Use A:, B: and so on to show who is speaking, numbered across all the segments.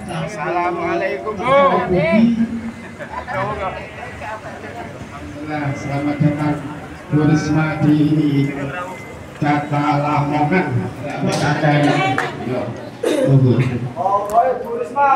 A: Assalamualaikum Bu.
B: Alhamdulillah, selamat datang Bu Risma di Jakarta Lamongan.
A: Oh, Bu Risma.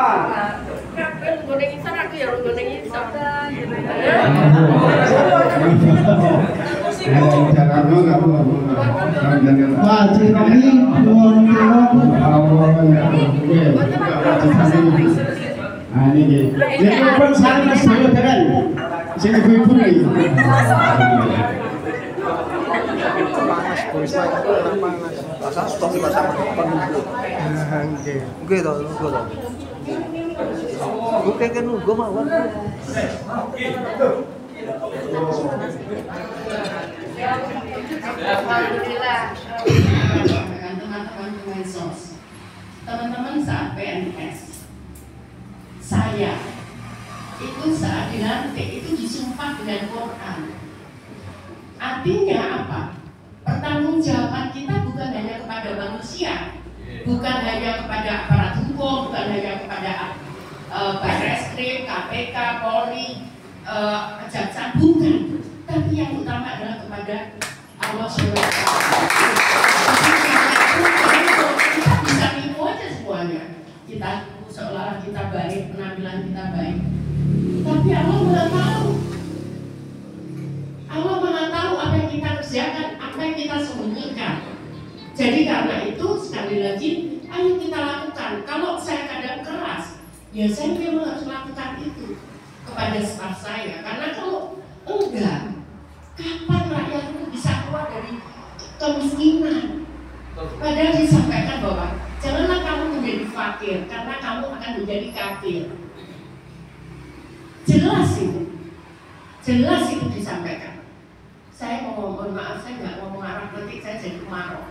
C: Teman-teman saat PNS, saya itu saat dilantik itu disumpah dengan Quran. Artinya apa? Pertanggungjawaban kita bukan hanya kepada manusia, bukan hanya kepada aparat hukum, bukan hanya kepada Barreskrim, KPK, Polri, Kejaksaan, bukan. Tapi yang utama adalah kepada Allah SWT. Kita bisa nipu aja semuanya. Kita seolah kita baik, penampilan kita baik. Tapi Allah Maha tahu. Allah Maha tahu apa yang kita kerjakan, apa yang kita sembunyikan. Jadi karena itu sekali lagi, ayo kita lakukan. Kalau saya kadang keras, ya saya memang harus lakukan itu kepada staf saya. Karena kalau enggak, kapan rakyat itu bisa keluar dari kemiskinan? Padahal disampaikan bahwa janganlah kamu menjadi fakir, karena kamu akan menjadi kafir. Jelas itu disampaikan. Saya mohon maaf, saya nggak ngomong Arab, nanti saya jadi Umaro.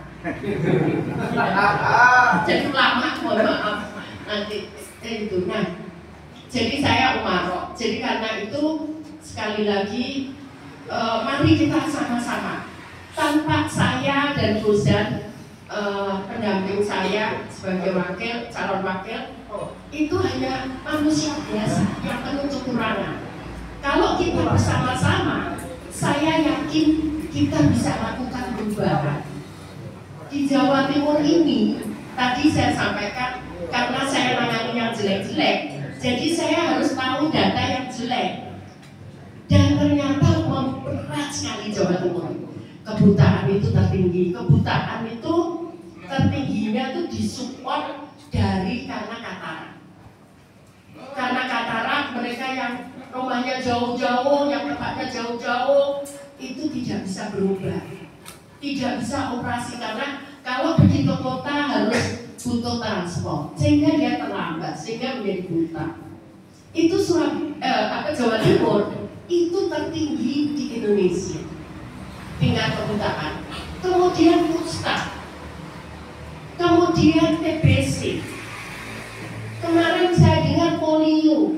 C: Jadi lama, mohon maaf. Nanti itu. Nah, jadi saya Umaro. Jadi karena itu sekali lagi, mari kita sama-sama. Tanpa saya dan Guzan, pendamping saya sebagai calon wakil, itu hanya manusia biasa yang penuh kekurangan. Kalau kita bersama-sama, saya yakin kita bisa lakukan perubahan. Di Jawa Timur ini, tadi saya sampaikan, karena saya menangani yang jelek-jelek, jadi saya harus tahu data yang jelek. Dan ternyata memberat sekali Jawa Timur. Kebutaan itu tertinggi. Kebutaan itu tertingginya itu disupport dari karena katarak. Karena katarak, mereka yang rumahnya jauh-jauh, yang tempatnya jauh-jauh, itu tidak bisa berubah, tidak bisa operasi, karena kalau pergi ke kota harus butuh transport, sehingga dia terlambat, sehingga menjadi buta. Itu Jawa Timur itu tertinggi di Indonesia tingkat kebutaan. Kemudian kusta, kemudian TBC. Kemarin saya dengar polio.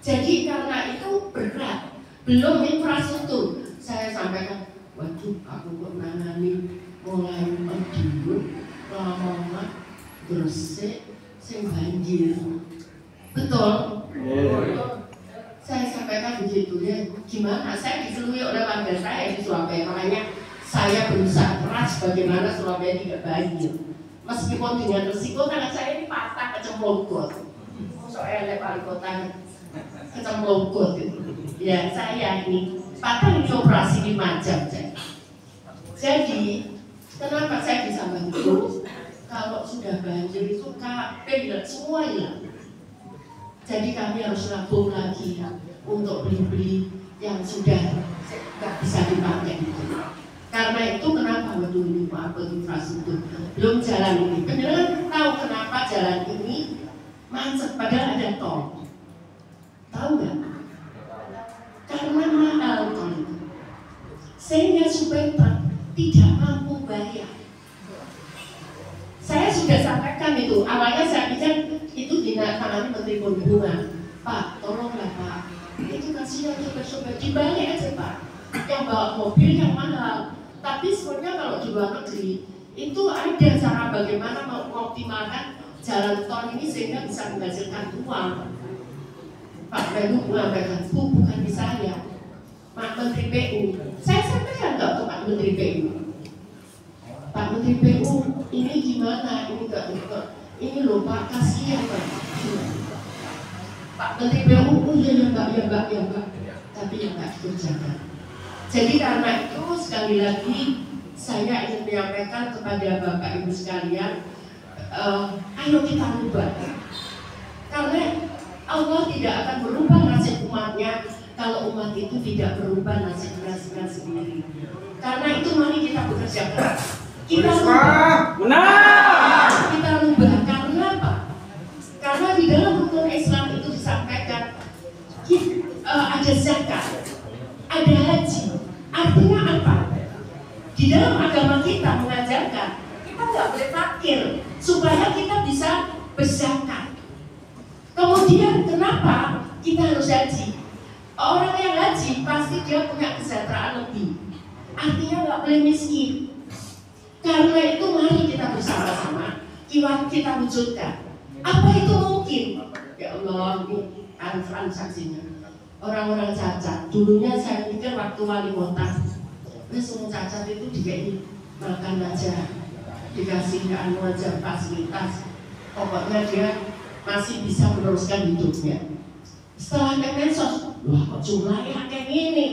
C: Jadi karena itu berat, belum infrastruktur. Saya sampaikan, waduh, aku kok nangani mulai Madiun, Lamongan, Gresik, sing banjir. Betul? Saya sampaikan begitu ya. Gimana? Saya diselui oleh warga saya di Surabaya. Makanya saya berusaha keras bagaimana Surabaya tidak banjir. Meskipun dengan resiko karena saya ini patah kecemplung got. Soalnya wali kota kecemplung got gitu. Ya saya ini patah ini operasi 5 jam saya. Jadi kenapa saya bisa bantu? Kalau sudah banjir itu kabeh semua hilang. Jadi kami harus nabung lagi untuk beli-beli yang sudah nggak bisa dipakai itu. Karena itu kenapa betul ini Pak infrastruktur belum jalan ini. Penjelasan tahu kenapa jalan ini macet padahal ada tol. Tahu nggak? Karena mahal tol itu. Sehingga supir tidak mampu bayar. Saya sudah sampaikan itu. Awalnya saya pikir itu ditangani Menteri Perhubungan. Pak, tolonglah Pak. Itu kasihan sobat-sobat dibalik aja Pak. Yang bawa mobil yang mahal. Tapi Contohnya kalau di luar negeri itu ada cara bagaimana mengoptimalkan jalan tol ini sehingga bisa menghasilkan uang. Pak Menlu mengatakan, bukan di saya, Pak Menteri PU. Saya sampaikan nggak untuk Pak Menteri PU. Pak Menteri PU, ini gimana? Ini nggak, ini loh Pak, kasihan Pak. Pak Menteri PU, oh iya ya Mbak. Tapi yang nggak dikerjakan. Jadi karena itu sekali lagi saya ingin menyampaikan kepada Bapak Ibu sekalian, ayo kita rubah. Karena Allah tidak akan berubah nasib umatnya kalau umat itu tidak berubah nasibnya sendiri. Karena itu mari kita bekerja keras. Kita rubah.
A: Benar.
C: Kita rubah karena apa? Karena di dalam rukun Islam itu disampaikan ada zakat, ada haji. Artinya apa? Di dalam agama kita mengajarkan kita nggak boleh fakir supaya kita bisa berzakat. Kemudian kenapa kita harus haji? Orang yang haji pasti dia punya kesejahteraan lebih. Artinya nggak boleh miskin. Karena itu mari kita bersama-sama kita wujudkan. Apa itu mungkin? Ya Allah, ini transaksinya. Orang-orang cacat. Dulunya saya pikir waktu wali kota, semua cacat itu dikasih makan aja, dikasih anu aja fasilitas. Pokoknya dia masih bisa meneruskan hidupnya. Setelah Kemensos, wah kok jumlahnya kayak gini.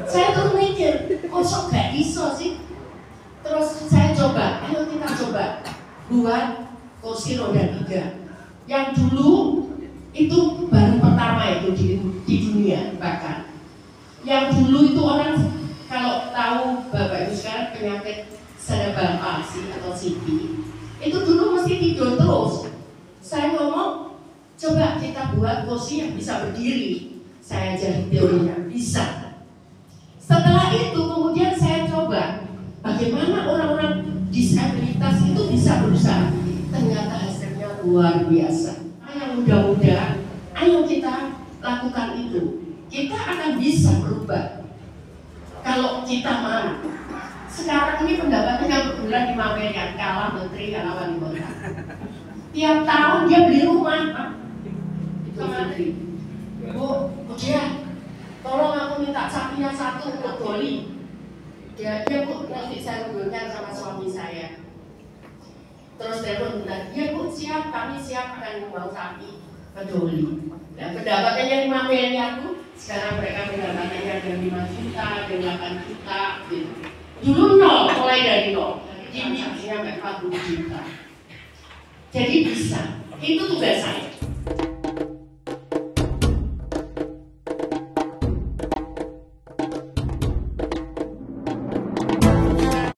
C: Saya tuh mikir, kok sok gak iso sih? Terus saya coba, ayo kita coba buat kursi roda 3. Yang dulu itu baru pertama itu di dunia bahkan. Yang dulu itu orang kalau tahu Bapak Ibu sekarang penyakit cerebral palsy atau CP, itu dulu mesti tidur terus. Saya ngomong, coba kita buat kursi yang bisa berdiri. Saya ajarin teorinya, bisa. Setelah itu kemudian saya coba bagaimana orang-orang disabilitas itu bisa berusaha. Ternyata hasilnya luar biasa. Yang mudah-mudahan, ayo kita lakukan itu. Kita akan bisa berubah kalau kita mau. Sekarang ini pendapatannya per bulan 5 miliar, kalah menteri, kalah wali kota. Tiap tahun dia beli rumah, Pak. Itu menteri. Bu, udah, tolong aku minta sapinya 1 untuk Doli. Ya, Bu, nanti saya hubungkan sama suami saya. Terus telepon bilang, ya Bu, siap, kami siap akan membawa sapi ke Doli. Dan pendapatannya 5 miliar Bu, sekarang mereka pendapatannya ada 5 juta, ada 8 juta, gitu. Dulu 0, mulai dari 0. Ini sampai 40 juta. Jadi bisa, itu tugas saya.